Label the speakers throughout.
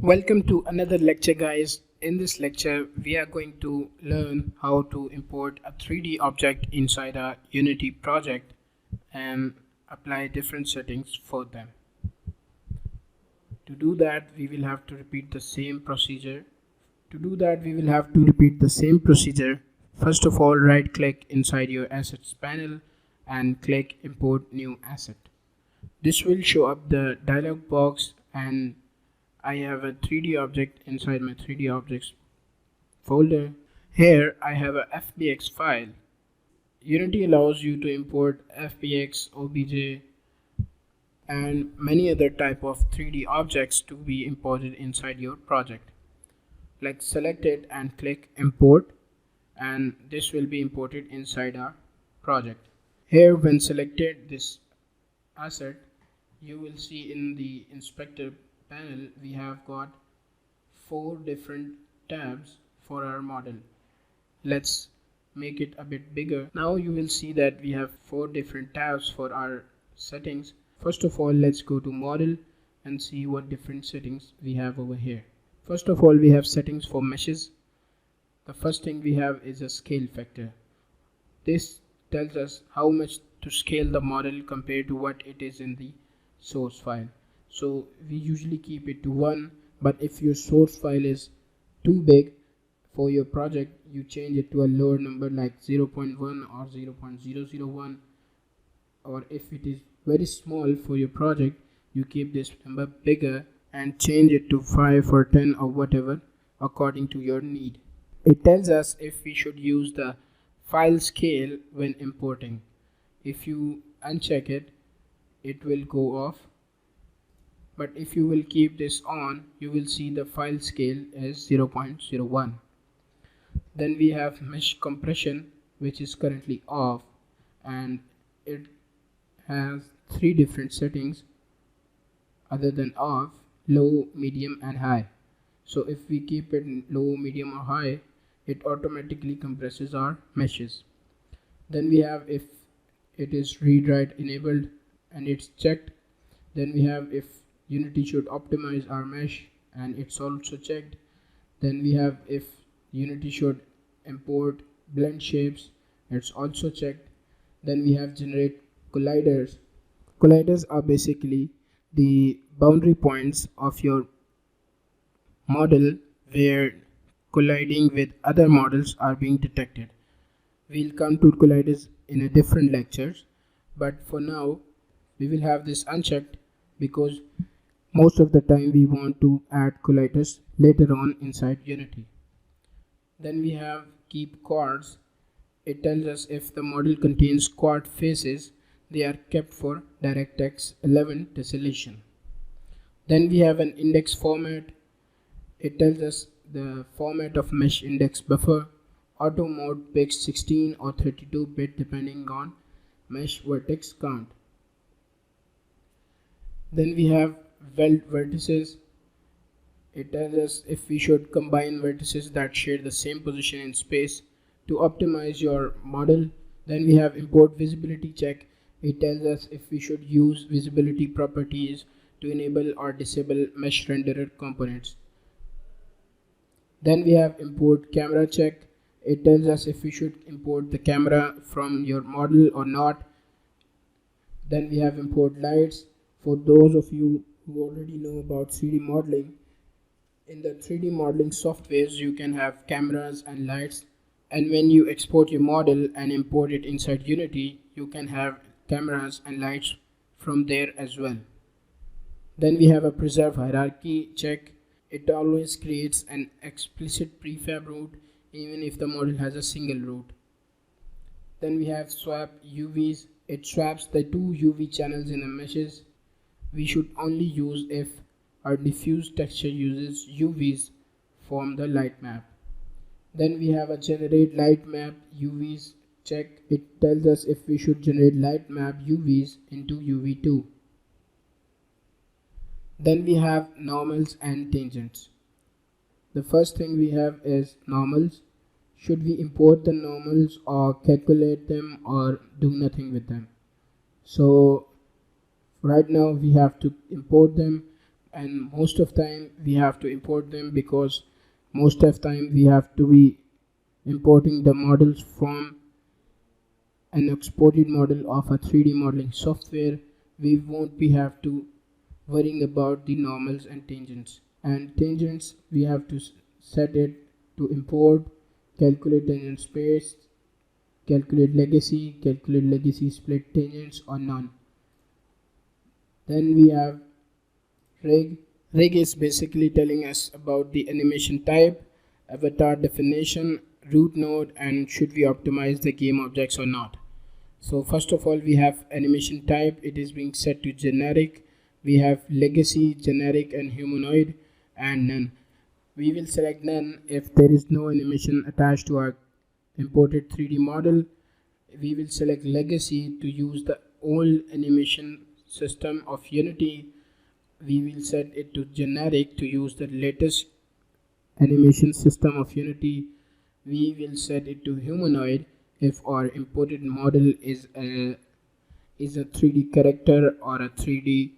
Speaker 1: Welcome to another lecture, guys. In this lecture we are going to learn how to import a 3D object inside a Unity project and apply different settings for them. To do that we will have to repeat the same procedure. First of all, right click inside your assets panel and click import new asset. This will show up the dialog box, and I have a 3D object inside my 3D objects folder. Here I have a FBX file. Unity allows you to import FBX, OBJ and many other type of 3D objects to be imported inside your project. Like, select it and click import, and this will be imported inside our project. Here, when selected this asset, you will see in the inspector panel we have got 4 different tabs for our model. Let's make it a bit bigger. Now you will see that we have 4 different tabs for our settings. First of all, let's go to model and see what different settings we have over here. First of all, we have settings for meshes. The first thing we have is a scale factor. This tells us how much to scale the model compared to what it is in the source file. So we usually keep it to 1, but if your source file is too big for your project, you change it to a lower number like 0.1 or 0.001, or if it is very small for your project, you keep this number bigger and change it to 5 or 10 or whatever according to your need. It tells us if we should use the file scale when importing. If you uncheck it, it will go off. But if you will keep this on, you will see the file scale is 0.01. Then we have mesh compression, which is currently off, and it has 3 different settings other than off: low, medium and high. So if we keep it in low, medium or high, it automatically compresses our meshes. Then we have if it is read write enabled and it's checked. Then we have if Unity should optimize our mesh, and it's also checked. Then we have if Unity should import blend shapes, it's also checked. Then we have generate colliders. Colliders are basically the boundary points of your model where colliding with other models are being detected. We'll come to colliders in a different lectures, but for now we will have this unchecked because most of the time we want to add colliders later on inside Unity. Then we have keep quads. It tells us if the model contains quad faces, they are kept for DirectX 11 tessellation. Then we have an index format. It tells us the format of mesh index buffer. Auto mode picks 16 or 32 bit depending on mesh vertex count. Then we have weld vertices. It tells us if we should combine vertices that share the same position in space to optimize your model. Then we have import visibility check. It tells us if we should use visibility properties to enable or disable mesh renderer components. Then we have import camera check. It tells us if we should import the camera from your model or not. Then we have import lights. For those of you who already know about 3D modeling, in the 3D modeling softwares you can have cameras and lights, and when you export your model and import it inside Unity, you can have cameras and lights from there as well. Then we have a preserve hierarchy check. It always creates an explicit prefab route even if the model has a single route. Then we have swap UVs. It swaps the 2 UV channels in the meshes. We should only use if our diffuse texture uses UVs from the light map. Then we have a generate light map UVs check. It tells us if we should generate light map UVs into UV2. Then we have normals and tangents. The first thing we have is normals. Should we import the normals or calculate them or do nothing with them? So right now we have to import them. and most of time we have to import them because most of time we have to be importing the models from an exported model of a 3D modeling software. We won't be have to worrying about the normals and tangents. And tangents we have to set it to import, calculate tangent space, calculate legacy split tangents or none. Then we have rig. Rig is basically telling us about the animation type, avatar definition, root node, and should we optimize the game objects or not. So first of all, we have animation type. It is being set to generic. We have legacy, generic, and humanoid, and none. We will select none if there is no animation attached to our imported 3D model. We will select legacy to use the old animation system of Unity. We will set it to generic to use the latest animation system of Unity. We will set it to humanoid if our imported model is a 3D character or a 3D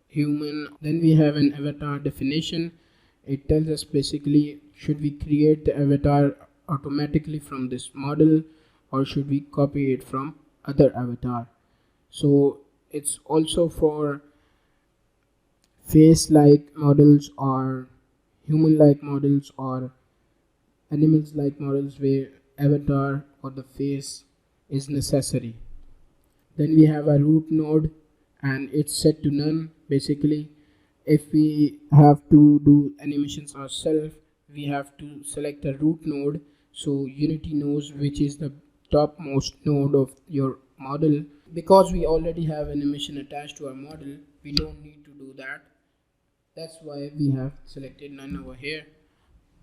Speaker 1: human. Then we have an avatar definition. It tells us basically should we create the avatar automatically from this model or should we copy it from other avatar. So it's also for face like models or human like models or animals like models where avatar or the face is necessary. Then we have a root node and it's set to none. Basically if we have to do animations ourselves, we have to select a root node so Unity knows which is the topmost node of your model. Because we already have animation attached to our model, we don't need to do that. That's why we have selected none over here.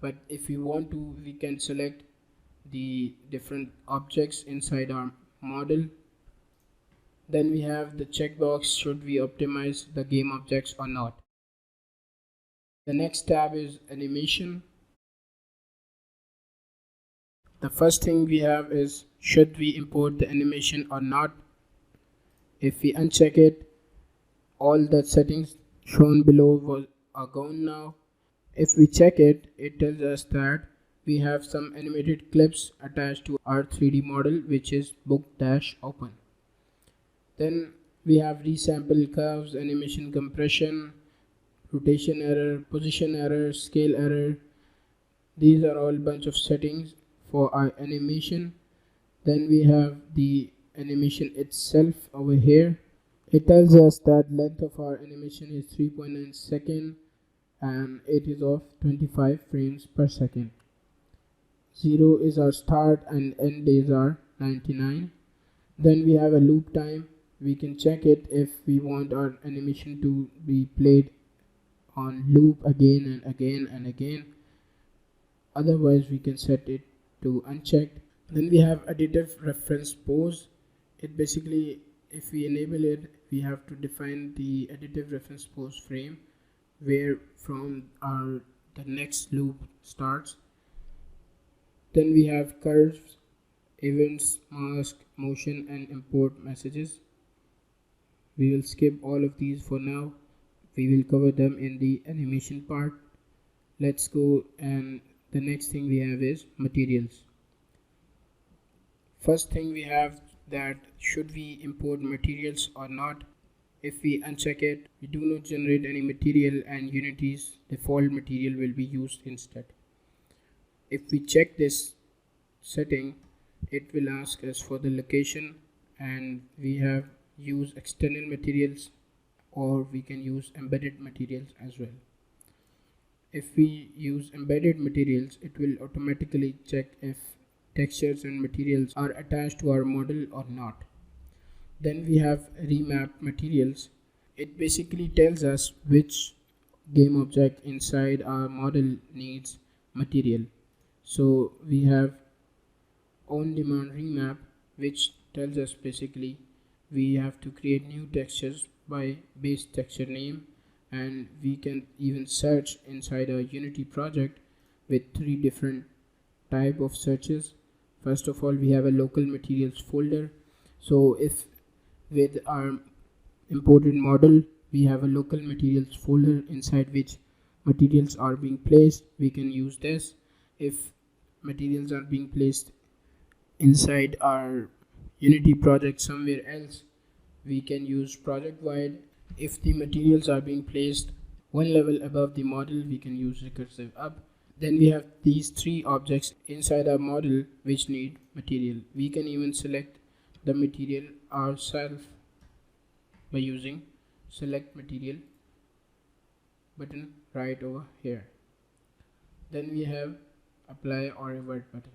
Speaker 1: But if we want to, we can select the different objects inside our model. Then we have the checkbox, should we optimize the game objects or not. The next tab is animation. The first thing we have is should we import the animation or not. If we uncheck it, all the settings shown below are gone now. If we check it, it tells us that we have some animated clips attached to our 3D model, which is book-open. Then we have resample curves, animation compression, rotation error, position error, scale error. These are all bunch of settings for our animation. Then we have the animation itself over here. It tells us that length of our animation is 3.9 seconds and it is of 25 frames per second. 0 is our start and end is our 99. Then we have a loop time. We can check it if we want our animation to be played on loop again and again and again. Otherwise we can set it to unchecked. Then we have additive reference pose. It basically, if we enable it, we have to define the additive reference pose frame where from the next loop starts. Then we have curves, events, mask, motion, and import messages. We will skip all of these for now. We will cover them in the animation part. Let's go, and the next thing we have is materials. First thing we have that should we import materials or not. If we uncheck it, we do not generate any material and Unity's default material will be used instead. If we check this setting, it will ask us for the location, and we have use external materials or we can use embedded materials as well. If we use embedded materials, it will automatically check if textures and materials are attached to our model or not. Then we have remap materials. It basically tells us which game object inside our model needs material. So we have on demand remap, which tells us basically we have to create new textures by base texture name, and we can even search inside our Unity project with 3 different type of searches. First of all, we have a local materials folder. So if with our imported model we have a local materials folder inside which materials are being placed. We can use this. If materials are being placed inside our Unity project somewhere else, we can use project void. If the materials are being placed one level above the model, we can use recursive up. Then we have these three objects inside our model which need material. We can even select the material ourselves by using select material button right over here. Then we have apply or revert button.